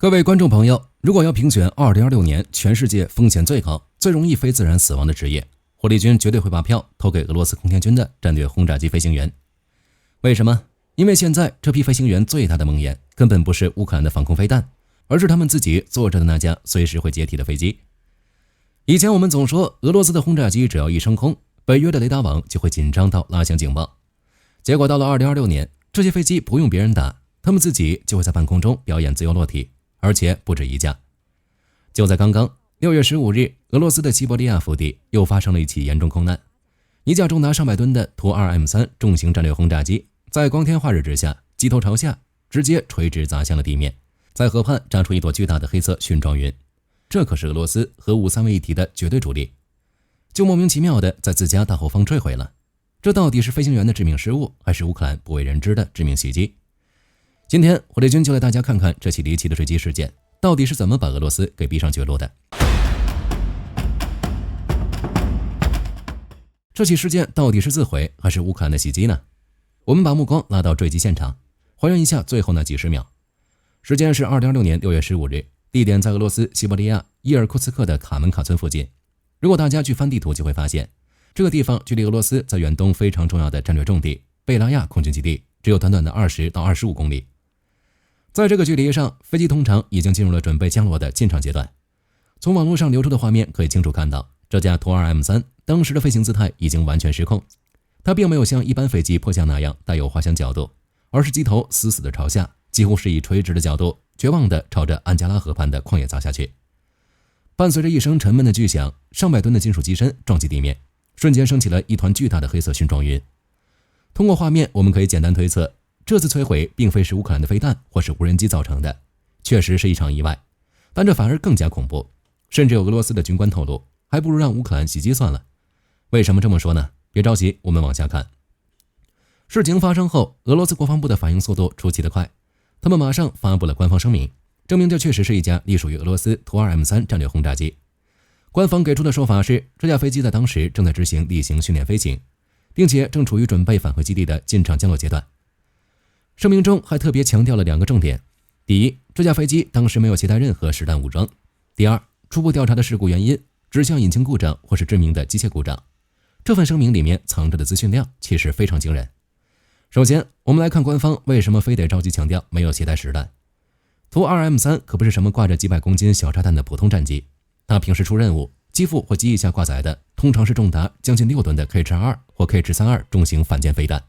各位觀眾朋友，如果要評選2026年全世界風險最高、最容易非自然死亡的職業，火力軍絕對會把票投給俄羅斯空天軍的戰略轟炸機飛行員。為什麼？因為現在這批飛行員最大的夢魘根本不是烏克蘭的防空飛彈，而是他們自己坐着的那架隨時會解體的飛機。以前我們總說俄羅斯的轟炸機只要一升空，北約的雷達網就會緊張到拉響警報。結果到了2026年，這些飛機不用別人打，他們自己就會在半空中表演自由落體，而且不止一架。就在刚刚6月15日，俄羅斯的西伯利亞腹地又發生了一起嚴重空難，一架重達上百噸的圖 2M3 重型戰略轟炸機在光天化日之下機頭朝下，直接垂直砸向了地面，在河畔炸出一朵巨大的黑色蕈狀雲。這可是俄羅斯核武三位一體的絕對主力，就莫名其妙的在自家大後方墜毀了。這到底是飛行員的致命失誤，還是烏克蘭不為人知的致命襲擊？今天火力軍就帶大家看看這起離奇的墜機事件到底是怎麼把俄羅斯給逼上絕路的。這起事件到底是自毀還是烏克蘭的襲擊呢？我們把目光拉到墜機現場，還原一下最後那幾十秒。時間是2026年6月15日，地點在俄羅斯西伯利亞伊爾庫茨克的卡门卡村附近。如果大家去翻地圖，就會發現這個地方距離俄羅斯在遠東非常重要的戰略重地貝拉亞空軍基地只有短短的20到25公里。在這個距離上，飛機通常已經進入了準備降落的進場階段。從網絡上流出的畫面可以清楚看到，這架圖 2M3 當時的飛行姿態已經完全失控，它並沒有像一般飛機迫降那樣帶有滑翔角度，而是機頭死死地朝下，幾乎是以垂直的角度絕望地朝着安加拉河畔的曠野砸下去。伴隨着一聲沉悶的巨響，上百噸的金屬機身撞擊地面，瞬間升起了一團巨大的黑色蕈狀雲。通過畫面我們可以簡單推測，這次摧毀並非是烏克蘭的飛彈或是無人機造成的，確實是一場意外，但這反而更加恐怖。甚至有俄羅斯的軍官透露，還不如讓烏克蘭襲擊算了。為什麼這麼說呢？別着急，我們往下看。事情發生後，俄羅斯國防部的反應速度出奇的快，他們馬上發布了官方聲明，證明這確實是一架隸屬於俄羅斯圖 2M3 戰略轟炸機。官方給出的說法是，這架飛機在當時正在執行例行訓練飛行，並且正處於準備返回基地的進場降落階段。聲明中還特別強調了2個重點：第一，這架飛機當時沒有攜帶任何實彈武裝；第二，初步調查的事故原因指向引擎故障或是致命的機械故障。這份聲明裡面藏着的資訊量其實非常驚人。首先，我們來看官方為什麼非得着急強調沒有攜帶實彈。圖 2M3 可不是什麼掛着幾百公斤小炸彈的普通戰機，它平時出任務機腹或機翼下掛載的通常是重達將近6噸的 Kh-2 或 Kh-32重型反艦飛彈。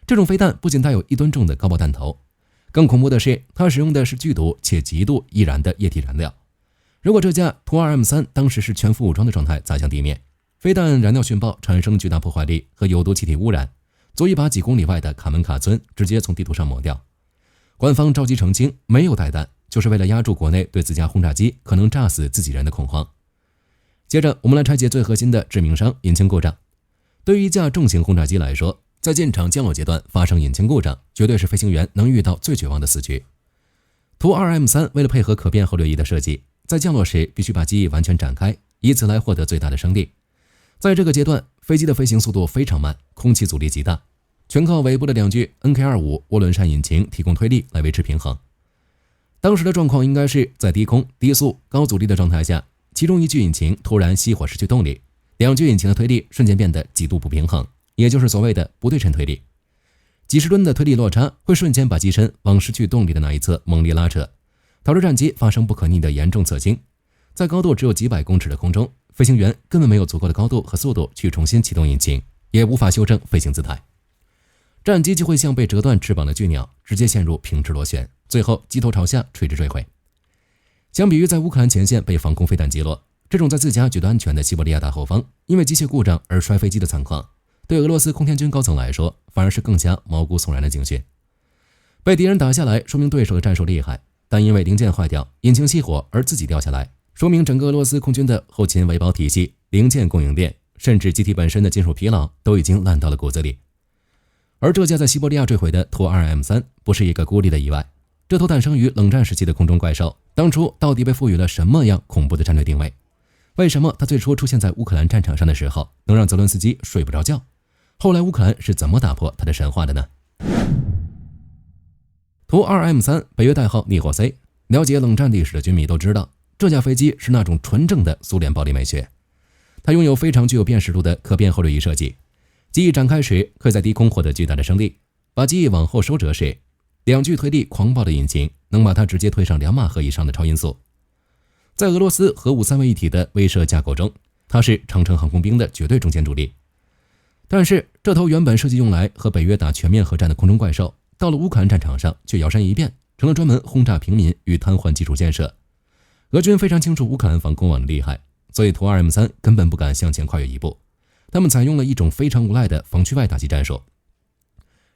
這種飛彈不僅帶有1噸重的高爆彈頭，更恐怖的是它使用的是劇毒且极度易燃的液體燃料。如果這架图 2M3 当時是全副武装的狀態砸向地面，飛彈燃料殉爆產生巨大破壞力和有毒氣體污染，足以把幾公里外的卡門卡村直接從地圖上抹掉。官方着急澄清沒有帶彈，就是為了壓住國內對自家轟炸機可能炸死自己人的恐慌。接着我們來拆解最核心的致命傷：引擎故障。對於一架重型轟炸機來說，在進场降落階段發生引擎故障，絕對是飛行員能遇到最絕望的死局。图 2M3 為了配合可变后掠翼的設計，在降落時必須把機翼完全展開，以此來獲得最大的升力。在這個階段，飛機的飛行速度非常慢，空氣阻力極大，全靠尾部的2具 NK25 渦輪扇引擎提供推力來維持平衡。當時的狀況應該是在低空、低速、高阻力的狀態下，其中1具引擎突然熄火失去動力，2具引擎的推力瞬間變得極度不平衡，也就是所謂的不對稱推力。幾十噸的推力落差會瞬間把機身往失去動力的那一側猛力拉扯，導致戰機發生不可逆的嚴重側傾。在高度只有幾百公尺的空中，飛行員根本沒有足夠的高度和速度去重新啟動引擎，也無法修正飛行姿態。戰機就會像被折斷翅膀的巨鳥，直接陷入平直螺旋，最後機頭朝下垂直墜毀。相比於在烏克蘭前線被防空飛彈擊落，這種在自家覺得安全的西伯利亞大後方因為機械故障而摔飛機的慘況，對俄羅斯空天軍高層來說反而是更加毛骨悚然的警訊。被敵人打下來，說明對手的戰術厲害，但因為零件壞掉、引擎熄火而自己掉下來，說明整個俄羅斯空軍的後勤維保體系、零件供應鏈，甚至机體本身的金屬疲勞都已經爛到了骨子裡。而這架在西伯利亞墜毀的圖 2M3 不是一個孤立的意外，這頭誕生於冷戰時期的空中怪獸，當初到底被賦予了什麼樣恐怖的戰略定位？為什麼它最初出現在烏克蘭戰場上的時候能讓澤倫斯基睡不着覺？後來烏克蘭是怎麼打破它的神話的呢？圖 2M3 北約代號匿火 C，了解冷戰歷史的軍迷都知道，這架飛機是那種純正的蘇聯暴力美學。它擁有非常具有辨識度的可變後掠翼設計，機翼展開時可以在低空獲得巨大的升力，把機翼往後收折時，2具推力狂暴的引擎能把它直接推上2馬赫以上的超音速。在俄羅斯核武3位一體的威慑架構中，它是长程航空兵的絕對中堅主力。但是這頭原本設計用來和北約打全面核戰的空中怪獸，到了烏克蘭戰場上卻搖身一變，成了專門轟炸平民與癱瘓基礎建設。俄軍非常清楚烏克蘭防空網的厲害，所以圖 2M3 根本不敢向前跨越一步。他們採用了一種非常無賴的防区外打擊戰術。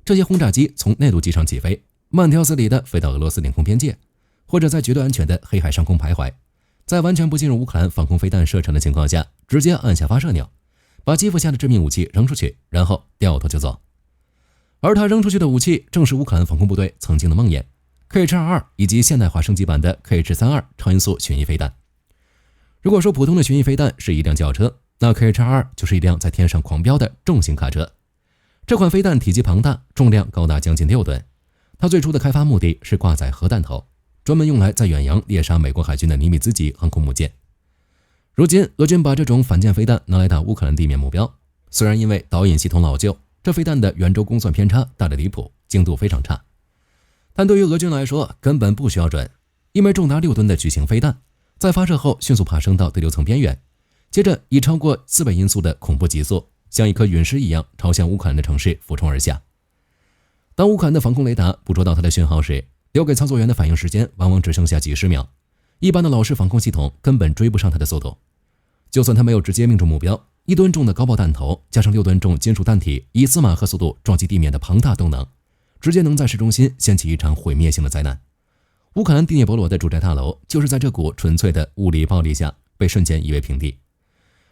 這些轟炸機從內陸機場起飛，慢條斯理地飛到俄羅斯領空邊界，或者在絕對安全的黑海上空徘徊，在完全不進入烏克蘭防空飛彈射程的情況下，直接按下發射鈕，把機腹下的致命武器扔出去，然後掉头就走。而他扔出去的武器正是烏克蘭防空部队曾经的夢魘 KH-22 以及現代化升級版的 KH-32 超音速巡弋飞彈。如果說普通的巡弋飛彈是一輛轿車，那 KH-22 就是一輛在天上狂飆的重型卡車。這款飛彈體積龐大，重量高達將近6噸。它最初的開發目的是掛載核彈頭，專門用來在遠洋獵殺美國海軍的尼米茲級航空母艦。如今俄軍把這種反艦飛彈拿來打烏克蘭地面目標，雖然因為導引系統老舊，這飛彈的圓周公算偏差大得離譜，精度非常差，但對於俄軍來說根本不需要準。一枚重達6噸的巨型飛彈在發射後迅速爬升到第6層邊緣，接着以超過4倍音速的恐怖極速，像一顆隕石一樣朝向烏克蘭的城市俯衝而下。當烏克蘭的防空雷達捕捉到它的訊號時，留給操作員的反應時間往往只剩下幾十秒，一般的老式防空系統根本追不上它的速度。就算它沒有直接命中目標，1噸重的高爆彈頭加上6噸重金屬彈體以4馬赫速度撞擊地面的龐大動能，直接能在市中心掀起一場毀滅性的災難。烏克蘭第涅伯羅的住宅大樓就是在這股純粹的物理暴力下被瞬間夷為平地。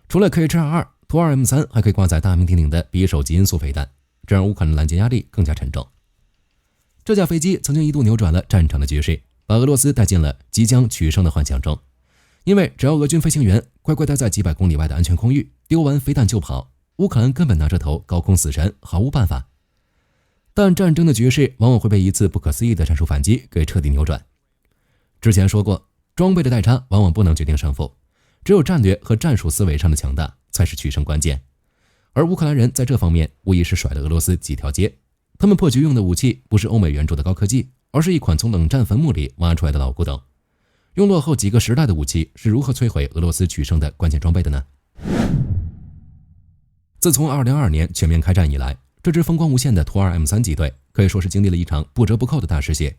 除了 KH-22， 图 2M3 還可以掛載大名鼎鼎的匕首级音速飞彈，這讓烏克蘭攔截壓力更加沉重。這架飛機曾經一度扭轉了戰場的局勢，把俄羅斯帶進了即將取勝的幻想中。因為只要俄軍飛行員乖乖待在幾百公里外的安全空域，丟完飛彈就跑，烏克蘭根本拿這頭高空死神毫無辦法。但戰爭的局勢往往會被一次不可思議的戰術反擊給徹底扭轉。之前說過，裝備的代差往往不能決定勝負，只有戰略和戰術思維上的強大才是取勝關鍵。而烏克蘭人在這方面無疑是甩了俄羅斯幾條街。他們破局用的武器不是歐美援助的高科技，而是一款從冷戰墳墓裡挖出來的老古董。用落後幾個時代的武器是如何摧毀俄羅斯取勝的關鍵裝備的呢？自從2022年全面開戰以來，這支風光無限的圖 2M3 機隊可以說是經歷了一場不折不扣的大失血。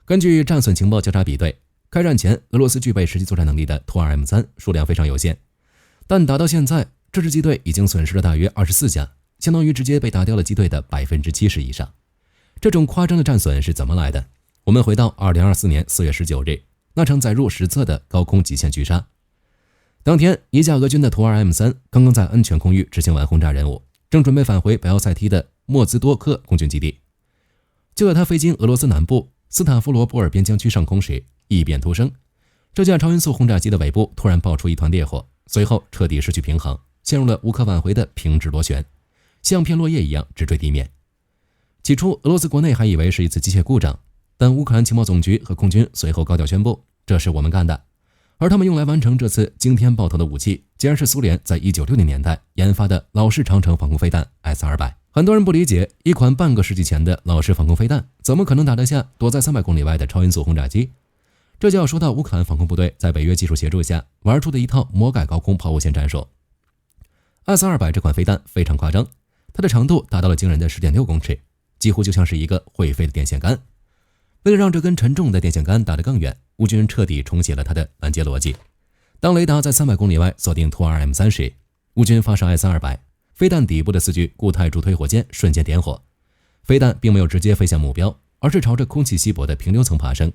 根據戰損情報交叉比對，開戰前俄羅斯具備實際作戰能力的图 2M3 數量非常有限，但打到現在，這支機隊已經損失了大約24架，相當於直接被打掉了機隊的70%以上。這種誇張的戰損是怎麼來的？我們回到2024年4月19日，那場載入史冊的高空極限狙殺。當天，一架俄軍的圖 2M3 剛剛在安全空域執行完轟炸任務，正準備返回北奧塞梯的莫茲多克空軍基地。就在他飛經俄羅斯南部斯塔夫羅波爾邊疆區上空時，異變突生，這架超音速轟炸機的尾部突然爆出一團烈火，隨後徹底失去平衡，陷入了无可挽回的平直螺旋，像片落葉一樣直墜地面。起初，俄羅斯國內還以為是一次機械故障，但烏克蘭情報總局和空軍隨後高調宣布，這是我們幹的。而他們用來完成這次驚天爆頭的武器，竟然是蘇聯在1960年代研發的老式長程防空飛彈 S-200。很多人不理解，一款半個世紀前的老式防空飛彈，怎麼可能打得下躲在300公里外的超音速轟炸機？這就要說到烏克蘭防空部隊在北約技術協助下玩出的一套魔改高空拋物線戰術。S-200這款飛彈非常誇張，它的長度達到了驚人的 10.6 公尺，幾乎就像是一個會飛的電線桿。為了讓這根沉重的電線桿打得更遠，烏軍徹底重寫了它的攔截邏輯。當雷達在300公里外鎖定圖 2M3 時，烏軍發射 S-200，飛彈底部的4具固態助推火箭瞬間點火，飛彈並沒有直接飛向目標，而是朝着空氣稀薄的平流層爬升，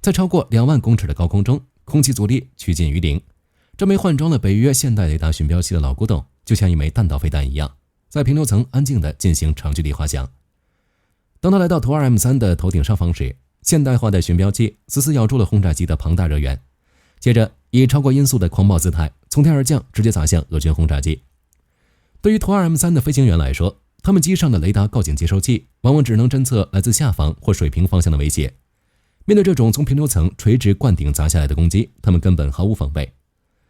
在超過2萬公尺的高空中，空氣阻力趨近於0。這枚換裝了北約現代雷達巡標器的老古董，就像一枚彈道飛彈一樣，在平流層安靜地進行長距離滑翔。當他來到圖 2M3 的頭頂上方時，現代化的巡標器死死咬住了轟炸機的龐大熱源，接着以超過音速的狂暴姿態從天而降，直接砸向俄軍轟炸機。對於圖 2M3 的飛行員來說，他們機上的雷達告警接收器往往只能偵測來自下方或水平方向的威脅，面對這種從平流層垂直灌頂砸下來的攻擊，他們根本毫無防備。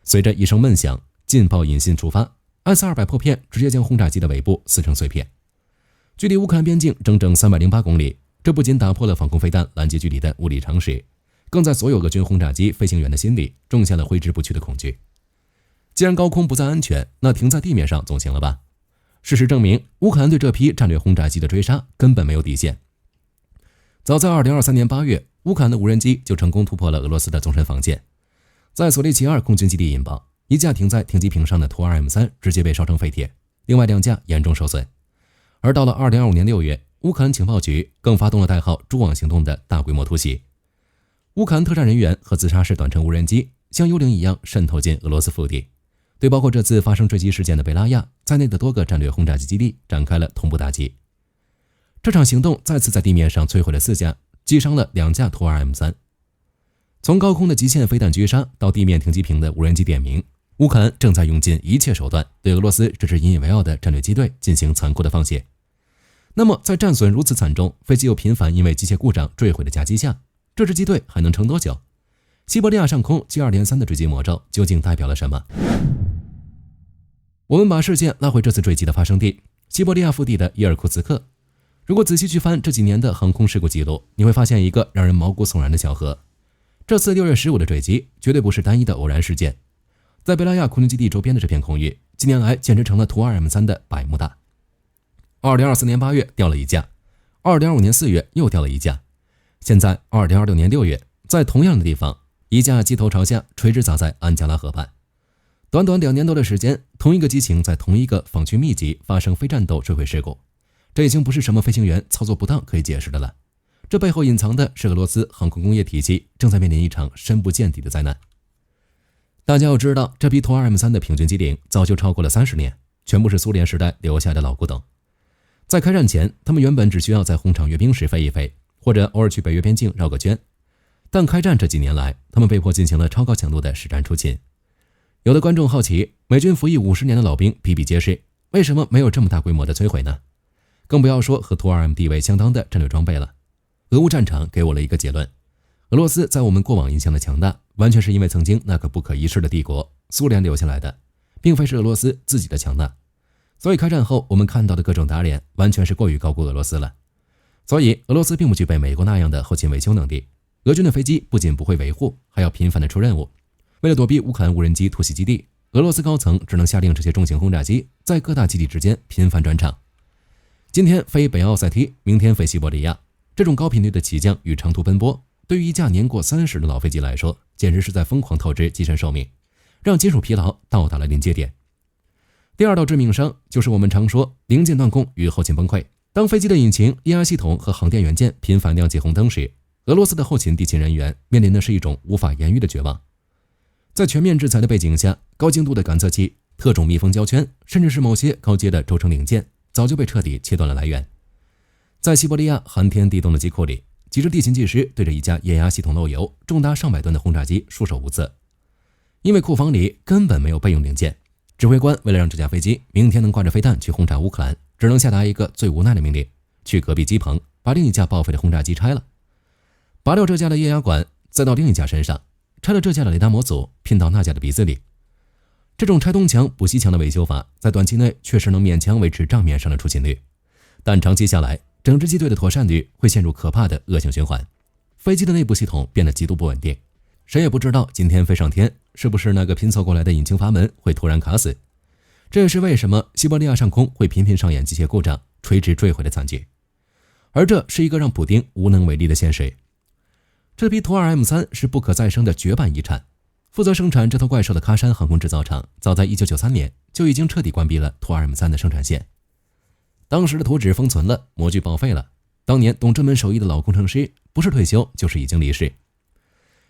隨着一聲悶響，勁爆引信觸發，S-200破片直接將轟炸機的尾部撕成碎片。距離烏克蘭邊境整整308公里，這不僅打破了防空飛彈攔截距離的物理常識，更在所有俄軍轟炸機飛行員的心裡種下了揮之不去的恐懼。既然高空不再安全，那停在地面上總行了吧？事實證明，烏克蘭對這批戰略轟炸機的追殺根本沒有底線。早在2023年8月，烏克蘭的無人機就成功突破了俄羅斯的縱深防線，在索利奇2空軍基地引爆，一架停在停機坪上的图 2M3 直接被燒成廢鐵，另外2架嚴重受損。而到了2025年6月，烏克蘭情報局更發動了代號“蛛網行動”的大規模突襲。烏克蘭特戰人員和自殺式短程無人機像幽靈一樣滲透進俄羅斯腹地，對包括這次發生墜機事件的貝拉亞在內的多個戰略轟炸機基地展開了同步打擊。這場行動再次在地面上摧毀了4架，擊傷了2架图 2M3。從高空的極限飛彈狙殺到地面停機坪的無人機點名，烏克蘭正在用盡一切手段對俄羅斯這支引以為傲的戰略機隊進行殘酷的放血。那麼在戰損如此慘重，飛機又頻繁因為機械故障墜毀的夾擊下，這支機隊還能撐多久？西伯利亞上空接二連三的墜擊魔咒究竟代表了什麼？我們把視線拉回這次墜機的發生地——西伯利亞腹地的伊爾庫茨克。如果仔細去翻這幾年的航空事故記錄，你會發現一個讓人毛骨悚然的巧合：這次6月15的墜機絕對不是單一的偶然事件。在貝拉亞空軍基地周邊的這片空域，近年來簡直成了图 2M3 的百慕大。2024年8月掉了一架，2025年4月又掉了一架，現在2026年6月，在同樣的地方，一架機頭朝下垂直砸在安加拉河畔。短短2年多的時間，同一個機型在同一個防區密集發生非戰鬥墜毀事故，這已經不是什麼飛行員操作不當可以解釋的了。這背後隱藏的是俄羅斯航空工業體系正在面臨一場深不見底的災難。大家要知道，這批图 2M3 的平均機齡早就超過了30年，全部是蘇聯時代留下的老古董。在開戰前，他們原本只需要在紅場閱兵時飛一飛，或者偶爾去北約邊境繞個圈。但開戰這幾年來，他們被迫進行了超高強度的實戰出勤。有的觀眾好奇，美軍服役50年的老兵比比皆是，為什麼沒有這麼大規模的摧毀呢？更不要說和图 2M 地位相當的戰略裝備了。俄烏戰場給我了一個結論：俄羅斯在我們過往印象的強大，完全是因為曾經那個不可一世的帝國蘇聯留下來的，並非是俄羅斯自己的強大。所以開戰後我們看到的各種打臉，完全是過於高估俄羅斯了。所以俄罗斯並不具備美國那樣的後勤維修能力，俄軍的飛機不僅不會維護，還要頻繁的出任務。為了躲避烏克蘭無人機突襲基地，俄羅斯高層只能下令這些重型轟炸機在各大基地之間頻繁轉場。今天飛北奧塞梯，明天飛西伯利亞，這種高頻率的起降與長途奔波，對於一架年過30的老飛機來說，簡直是在瘋狂透支機身壽命，讓金屬疲勞到達了臨界點。第二道致命傷就是我們常說零件斷供與後勤崩潰。當飛機的引擎、液壓系統和航電元件頻繁亮起紅燈時，俄羅斯的後勤地勤人員面臨的是一種無法言喻的絕望。在全面制裁的背景下，高精度的感測器、特種密封膠圈，甚至是某些高階的轴承零件，早就被徹底切斷了來源。在西伯利亞寒天地凍的機庫裡，幾十地勤技師对着一架液壓系統漏油、重達上百噸的轟炸機束手無策，因為庫房裡根本沒有備用零件。指揮官為了讓這架飛機明天能掛着飛彈去轟炸烏克蘭，只能下達一個最無奈的命令：去隔壁機棚把另一架報廢的轟炸機拆了，拔掉這架的液壓管，再到另一架身上，拆了这架的雷達模組，拼到那架的鼻子裡。這種拆東牆補西牆的維修法，在短期內確實能勉強維持賬面上的出勤率，但長期下來，整支機隊的妥善率會陷入可怕的惡性循環。飛機的內部系統變得極度不穩定，誰也不知道今天飛上天是不是那個拼湊過來的引擎阀門會突然卡死。這也是為什麼西伯利亞上空會頻頻上演機械故障、垂直墜毀的慘劇。而這是一個讓普丁無能為力的現實。這批圖 2M3 是不可再生的絕版遺產。負責生產這頭怪獸的喀山航空制造廠，早在1993年就已經徹底關閉了图 2M3 的生產線。當時的圖紙封存了，模具報廢了。當年懂這門手藝的老工程師，不是退休就是已經離世。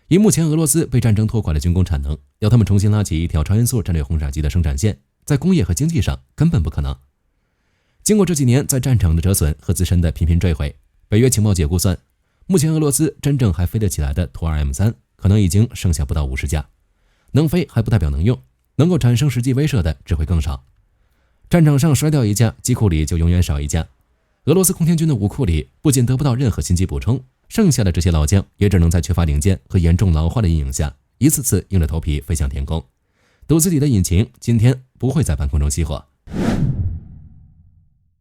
以目前俄羅斯被戰爭拖垮的軍工產能，要他們重新拉起一條超音速戰略轟炸機的生產線，在工業和經濟上根本不可能。經過這幾年在戰場的折損和自身的頻頻墜毀，北約情報界估算，目前俄羅斯真正還飛得起來的图 2M3 可能已經剩下不到50架。能飛還不代表能用，能夠產生實際威懾的只會更少。戰場上摔掉一架，機庫裡就永遠少一架。俄羅斯空天軍的武庫裡不僅得不到任何新機補充，剩下的這些老將也只能在缺乏零件和嚴重老化的陰影下，一次次硬着頭皮飛向天空，赌自己的引擎今天不會在半空中熄火。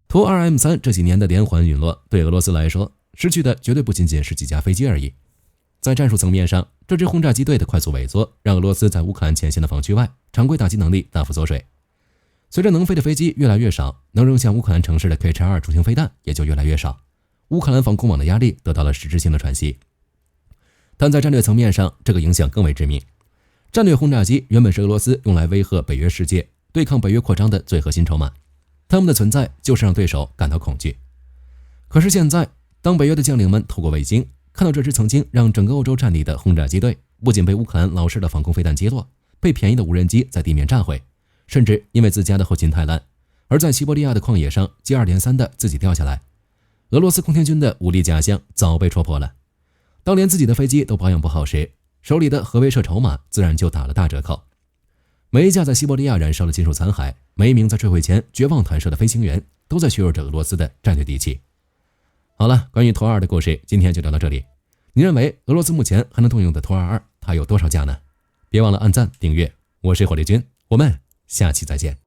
图 2M3 這幾年的連環隕落，對俄羅斯來說，失去的絕对不僅僅是幾架飞機而已。在戰術層面上，這支轟炸機隊的快速萎縮，讓俄羅斯在烏克蘭前線的防區外，常規打擊能力大幅縮水。隨着能飛的飛機越來越少，能扔向烏克蘭城市的 K-2 重型飛彈也就越來越少，烏克蘭防空網的壓力得到了實質性的喘息。但在戰略層面上，這個影響更為致命。戰略轟炸機原本是俄羅斯用來威嚇北約世界、對抗北約擴張的最核心籌碼，他們的存在就是讓對手感到恐懼。可是現在，當北約的將領們透過衛星看到這支曾經讓整個歐洲戰栗的轟炸機隊，不僅被烏克蘭老式的防空飛彈擊落，被便宜的無人機在地面炸毀，甚至因為自家的後勤太爛，而在西伯利亞的曠野上接二連三的自己掉下來，俄羅斯空天軍的武力假象早被戳破了。當連自己的飛機都保養不好時，手裡的核威慑籌碼自然就打了大折扣。每一架在西伯利亞燃燒的金屬殘骸，每一名在坠毀前絕望彈射的飛行員，都在削弱着俄羅斯的戰略底氣。好了，關於圖22的故事今天就聊到這裡。你認為俄羅斯目前還能動用的圖22它有多少架呢？別忘了按讚訂閱，我是火力軍，我們下期再見。